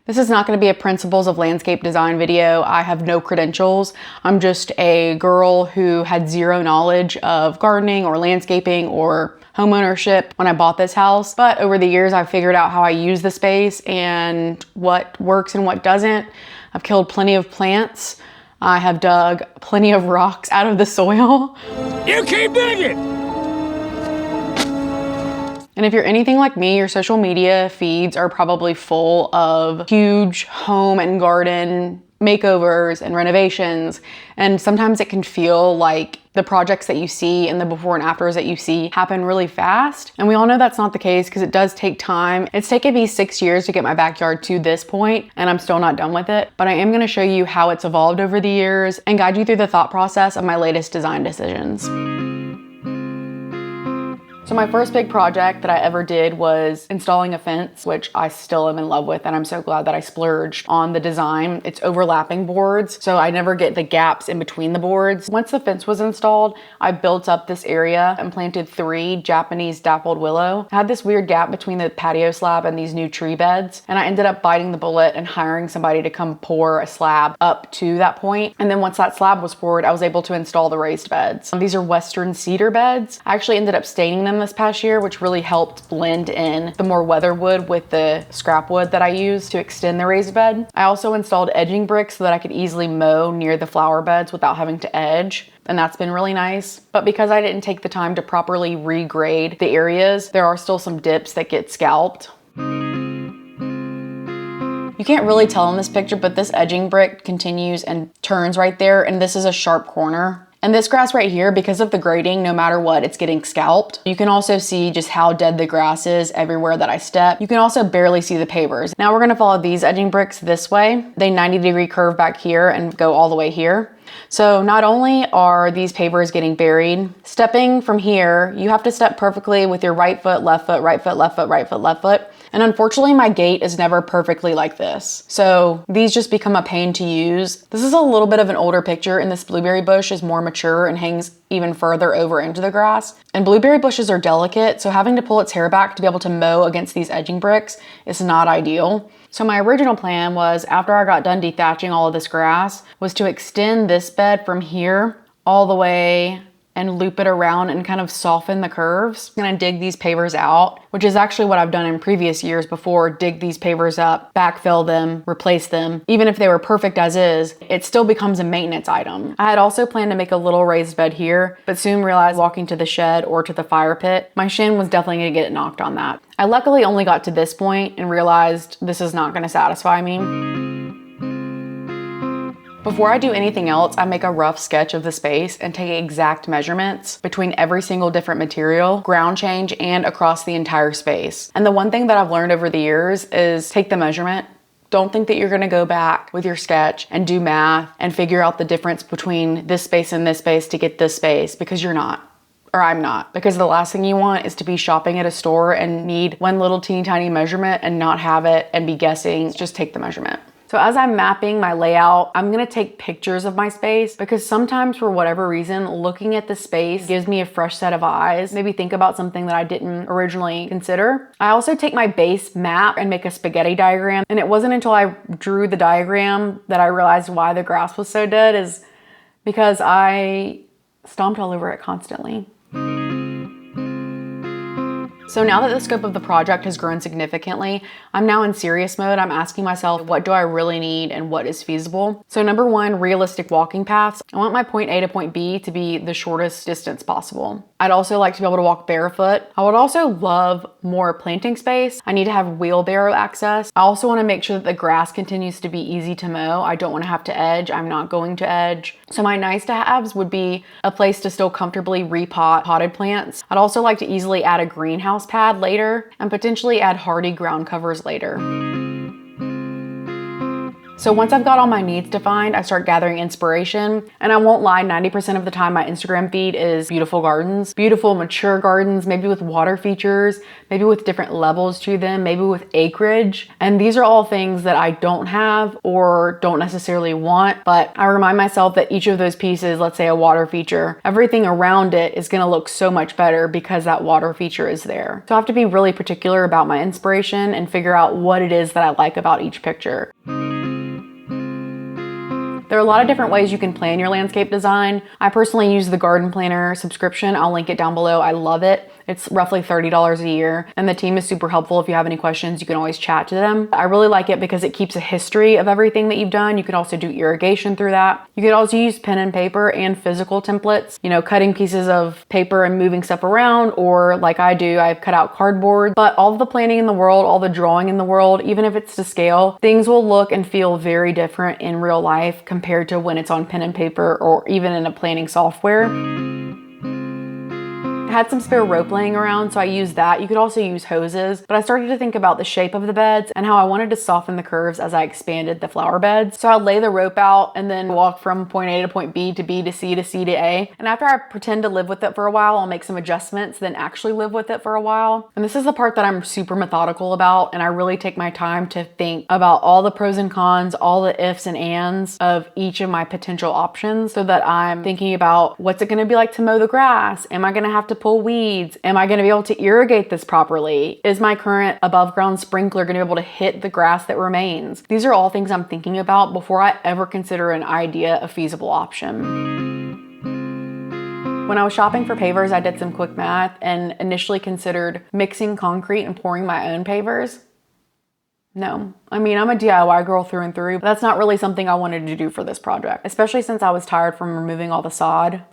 This is not going to be a principles of landscape design video. I have no credentials. I'm just a girl who had zero knowledge of gardening or landscaping or homeownership when I bought this house. But over the years, I've figured out how I use the space and what works and what doesn't. I've killed plenty of plants. I have dug plenty of rocks out of the soil. You keep digging! And if you're anything like me, your social media feeds are probably full of huge home and garden makeovers and renovations. And sometimes it can feel like the projects that you see and the before and afters that you see happen really fast. And we all know that's not the case because it does take time. It's taken me 6 years to get my backyard to this point, and I'm still not done with it. But I am going to show you how it's evolved over the years and guide you through the thought process of my latest design decisions. So my first big project that I ever did was installing a fence, which I still am in love with, and I'm so glad that I splurged on the design. It's overlapping boards, so I never get the gaps in between the boards. Once the fence was installed, I built up this area and planted 3 Japanese dappled willow. I had this weird gap between the patio slab and these new tree beds, and I ended up biting the bullet and hiring somebody to come pour a slab up to that point. And then once that slab was poured, I was able to install the raised beds. These are Western cedar beds. I actually ended up staining them this past year, which really helped blend in the more weather wood with the scrap wood that I use to extend the raised bed. I also installed edging bricks so that I could easily mow near the flower beds without having to edge. And that's been really nice. But because I didn't take the time to properly regrade the areas, there are still some dips that get scalped. You can't really tell in this picture, but this edging brick continues and turns right there, and this is a sharp corner. And this grass right here, because of the grading, no matter what, it's getting scalped. You can also see just how dead the grass is everywhere that I step. You can also barely see the pavers. Now we're gonna follow these edging bricks this way. They 90-degree curve back here and go all the way here. So not only are these pavers getting buried, stepping from here, you have to step perfectly with your right foot, left foot, right foot, left foot, right foot, left foot. And unfortunately, my gait is never perfectly like this. So these just become a pain to use. This is a little bit of an older picture, and this blueberry bush is more mature and hangs even further over into the grass. And blueberry bushes are delicate, so having to pull its hair back to be able to mow against these edging bricks is not ideal. So my original plan was, after I got done dethatching all of this grass, was to extend this bed from here all the way and loop it around and kind of soften the curves. I'm gonna dig these pavers out, which is actually what I've done in previous years before. Dig these pavers up, backfill them, replace them. Even if they were perfect as is, it still becomes a maintenance item. I had also planned to make a little raised bed here, but soon realized walking to the shed or to the fire pit, my shin was definitely gonna get knocked on that. I luckily only got to this point and realized this is not gonna satisfy me. Before I do anything else, I make a rough sketch of the space and take exact measurements between every single different material, ground change, and across the entire space. And the one thing that I've learned over the years is take the measurement. Don't think that you're gonna go back with your sketch and do math and figure out the difference between this space and this space to get this space, because you're not. Or I'm not, because the last thing you want is to be shopping at a store and need one little teeny tiny measurement and not have it and be guessing. Just take the measurement. So as I'm mapping my layout, I'm gonna take pictures of my space, because sometimes for whatever reason, looking at the space gives me a fresh set of eyes, maybe think about something that I didn't originally consider. I also take my base map and make a spaghetti diagram. And it wasn't until I drew the diagram that I realized why the grass was so dead, is because I stomped all over it constantly. So now that the scope of the project has grown significantly, I'm now in serious mode. I'm asking myself, what do I really need and what is feasible? So number one, realistic walking paths. I want my point A to point B to be the shortest distance possible. I'd also like to be able to walk barefoot. I would also love more planting space. I need to have wheelbarrow access. I also want to make sure that the grass continues to be easy to mow. I don't want to have to edge. I'm not going to edge. So my nice to haves would be a place to still comfortably repot potted plants. I'd also like to easily add a greenhouse pad later and potentially add hardy ground covers later. So once I've got all my needs defined, I start gathering inspiration. And I won't lie, 90% of the time my Instagram feed is beautiful gardens, beautiful mature gardens, maybe with water features, maybe with different levels to them, maybe with acreage. And these are all things that I don't have or don't necessarily want, but I remind myself that each of those pieces, let's say a water feature, everything around it is gonna look so much better because that water feature is there. So I have to be really particular about my inspiration and figure out what it is that I like about each picture. There are a lot of different ways you can plan your landscape design. I personally use the garden planner subscription. I'll link it down below. I love it. It's roughly $30 a year, and the team is super helpful. If you have any questions, you can always chat to them. I really like it because it keeps a history of everything that you've done. You can also do irrigation through that. You could also use pen and paper and physical templates, you know, cutting pieces of paper and moving stuff around, or like I do, I've cut out cardboard. But all of the planning in the world, all the drawing in the world, even if it's to scale, things will look and feel very different in real life compared to when it's on pen and paper or even in a planning software. I had some spare rope laying around, so I used that. You could also use hoses, but I started to think about the shape of the beds and how I wanted to soften the curves as I expanded the flower beds. So I'd lay the rope out and then walk from point A to point B to B to C to C to A. And after I pretend to live with it for a while, I'll make some adjustments, then actually live with it for a while. And this is the part that I'm super methodical about, and I really take my time to think about all the pros and cons, all the ifs and ands of each of my potential options, so that I'm thinking about what's it gonna be like to mow the grass? Am I gonna have to pull weeds? Am I gonna be able to irrigate this properly? Is my current above ground sprinkler gonna be able to hit the grass that remains? These are all things I'm thinking about before I ever consider an idea a feasible option. When I was shopping for pavers, I did some quick math and initially considered mixing concrete and pouring my own pavers. No, I mean, I'm a DIY girl through and through, but that's not really something I wanted to do for this project, especially since I was tired from removing all the sod.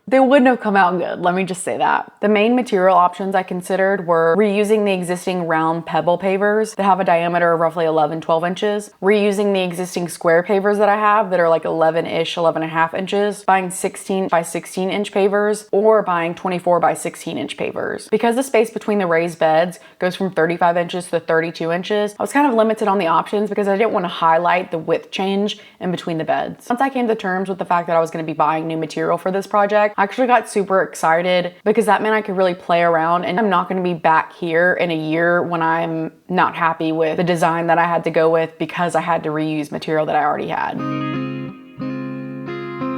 They wouldn't have come out good, let me just say that. The main material options I considered were reusing the existing round pebble pavers that have a diameter of roughly 12 inches, reusing the existing square pavers that I have that are like 11-ish, 11.5 inches, buying 16 by 16 inch pavers, or buying 24 by 16 inch pavers. Because the space between the raised beds goes from 35 inches to 32 inches, I was kind of limited on the options because I didn't want to highlight the width change in between the beds. Once I came to terms with the fact that I was going to be buying new material for this project, I actually got super excited because that meant I could really play around, and I'm not going to be back here in a year when I'm not happy with the design that I had to go with because I had to reuse material that I already had.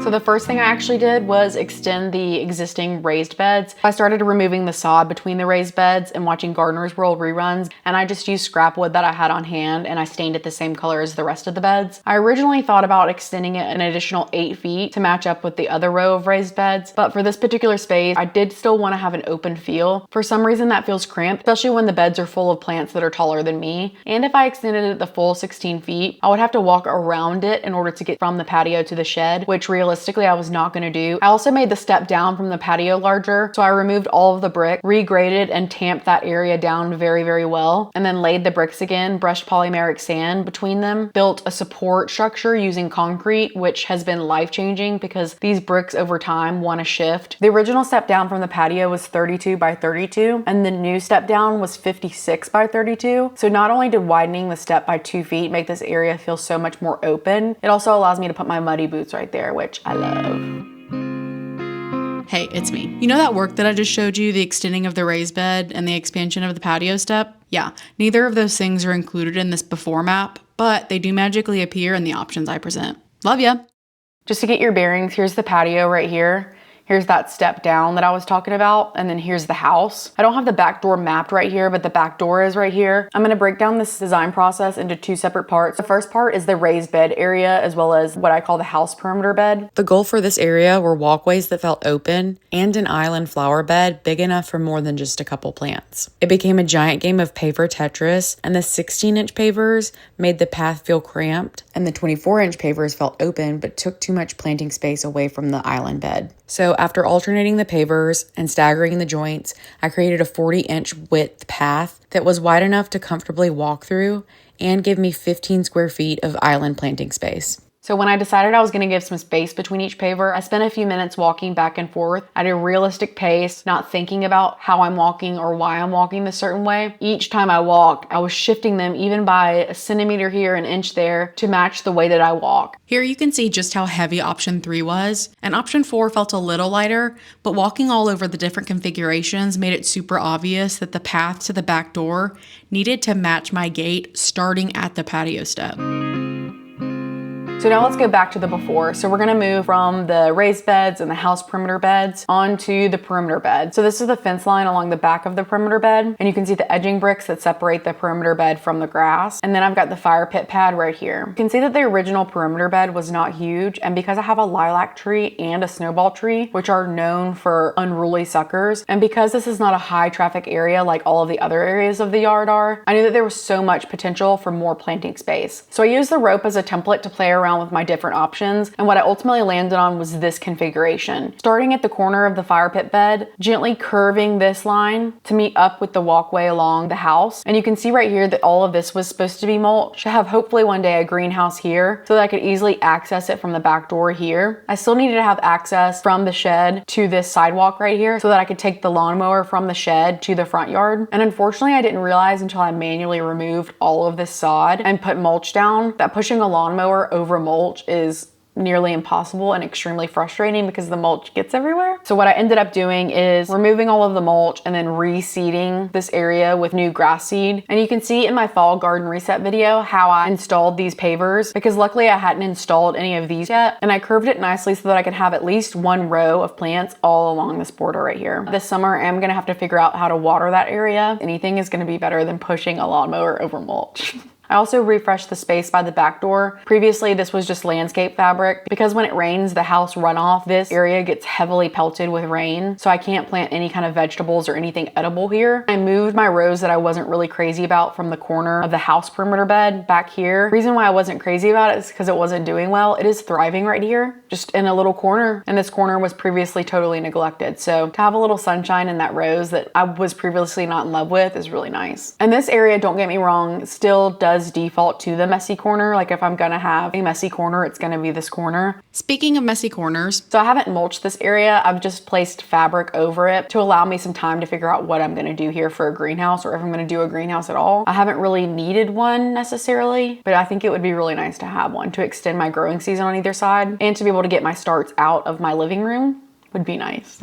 So the first thing I actually did was extend the existing raised beds. I started removing the sod between the raised beds and watching Gardener's World reruns, and I just used scrap wood that I had on hand and I stained it the same color as the rest of the beds. I originally thought about extending it an additional 8 feet to match up with the other row of raised beds, but for this particular space, I did still want to have an open feel. For some reason that feels cramped, especially when the beds are full of plants that are taller than me. And if I extended it the full 16 feet, I would have to walk around it in order to get from the patio to the shed, which realistically I was not going to do. I also made the step down from the patio larger, so I removed all of the brick, regraded and tamped that area down very, very well, and then laid the bricks again, brushed polymeric sand between them, built a support structure using concrete, which has been life-changing because these bricks over time want to shift. The original step down from the patio was 32 by 32, and the new step down was 56 by 32. So not only did widening the step by 2 feet make this area feel so much more open, it also allows me to put my muddy boots right there, which I love. Hey, it's me. You know that work that I just showed you, the extending of the raised bed and the expansion of the patio step? Yeah, neither of those things are included in this before map, but they do magically appear in the options I present. Love ya! Just to get your bearings, here's the patio right here. Here's that step down that I was talking about, and then here's the house. I don't have the back door mapped right here, but the back door is right here. I'm gonna break down this design process into 2 separate parts. The first part is the raised bed area, as well as what I call the house perimeter bed. The goal for this area were walkways that felt open and an island flower bed big enough for more than just a couple plants. It became a giant game of paver Tetris, and the 16-inch pavers made the path feel cramped, and the 24-inch pavers felt open but took too much planting space away from the island bed. So after alternating the pavers and staggering the joints, I created a 40-inch width path that was wide enough to comfortably walk through and give me 15 square feet of island planting space. So when I decided I was gonna give some space between each paver, I spent a few minutes walking back and forth at a realistic pace, not thinking about how I'm walking or why I'm walking this certain way. Each time I walked, I was shifting them even by a centimeter here, an inch there, to match the way that I walk. Here you can see just how heavy option 3 was, and option 4 felt a little lighter, but walking all over the different configurations made it super obvious that the path to the back door needed to match my gate starting at the patio step. So now let's go back to the before. So we're gonna move from the raised beds and the house perimeter beds onto the perimeter bed. So this is the fence line along the back of the perimeter bed, and you can see the edging bricks that separate the perimeter bed from the grass. And then I've got the fire pit pad right here. You can see that the original perimeter bed was not huge, and because I have a lilac tree and a snowball tree, which are known for unruly suckers, and because this is not a high traffic area like all of the other areas of the yard are, I knew that there was so much potential for more planting space. So I used the rope as a template to play around with my different options, and what I ultimately landed on was this configuration. Starting at the corner of the fire pit bed, gently curving this line to meet up with the walkway along the house. And you can see right here that all of this was supposed to be mulch. I have hopefully one day a greenhouse here so that I could easily access it from the back door here. I still needed to have access from the shed to this sidewalk right here so that I could take the lawnmower from the shed to the front yard. And unfortunately, I didn't realize until I manually removed all of this sod and put mulch down that pushing a lawnmower over mulch is nearly impossible and extremely frustrating because the mulch gets everywhere. So what I ended up doing is removing all of the mulch and then reseeding this area with new grass seed. And you can see in my fall garden reset video how I installed these pavers, because luckily I hadn't installed any of these yet. And I curved it nicely so that I could have at least one row of plants all along this border right here. This summer, I'm gonna have to figure out how to water that area. Anything is gonna be better than pushing a lawnmower over mulch. I also refreshed the space by the back door. Previously, this was just landscape fabric because when it rains, the house runoff, this area gets heavily pelted with rain, so I can't plant any kind of vegetables or anything edible here. I moved my rows that I wasn't really crazy about from the corner of the house perimeter bed back here. The reason why I wasn't crazy about it is because it wasn't doing well. It is thriving right here, just in a little corner, and this corner was previously totally neglected. So to have a little sunshine in that rose that I was previously not in love with is really nice. And this area, don't get me wrong, still does default to the messy corner. Like if I'm gonna have a messy corner, it's gonna be this corner. Speaking of messy corners, so I haven't mulched this area. I've just placed fabric over it to allow me some time to figure out what I'm gonna do here for a greenhouse, or if I'm gonna do a greenhouse at all. I haven't really needed one necessarily, but I think it would be really nice to have one to extend my growing season on either side, and to be able to get my starts out of my living room would be nice.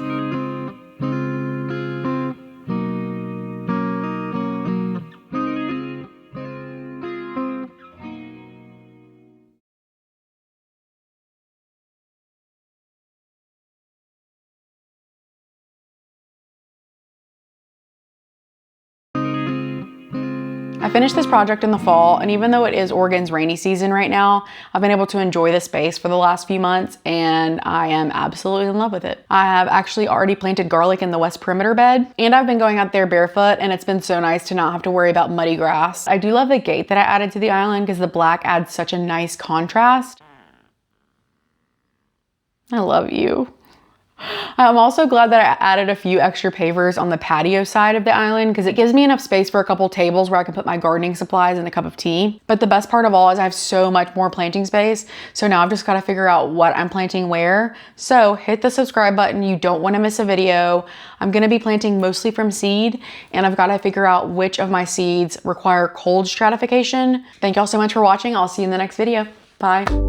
I finished this project in the fall, and even though it is Oregon's rainy season right now, I've been able to enjoy the space for the last few months, and I am absolutely in love with it. I have actually already planted garlic in the west perimeter bed, and I've been going out there barefoot, and it's been so nice to not have to worry about muddy grass. I do love the gate that I added to the island because the black adds such a nice contrast. I love you. I'm also glad that I added a few extra pavers on the patio side of the island because it gives me enough space for a couple tables where I can put my gardening supplies and a cup of tea. But the best part of all is I have so much more planting space. So now I've just got to figure out what I'm planting where. So hit the subscribe button. You don't want to miss a video. I'm going to be planting mostly from seed, and I've got to figure out which of my seeds require cold stratification. Thank y'all so much for watching. I'll see you in the next video. Bye.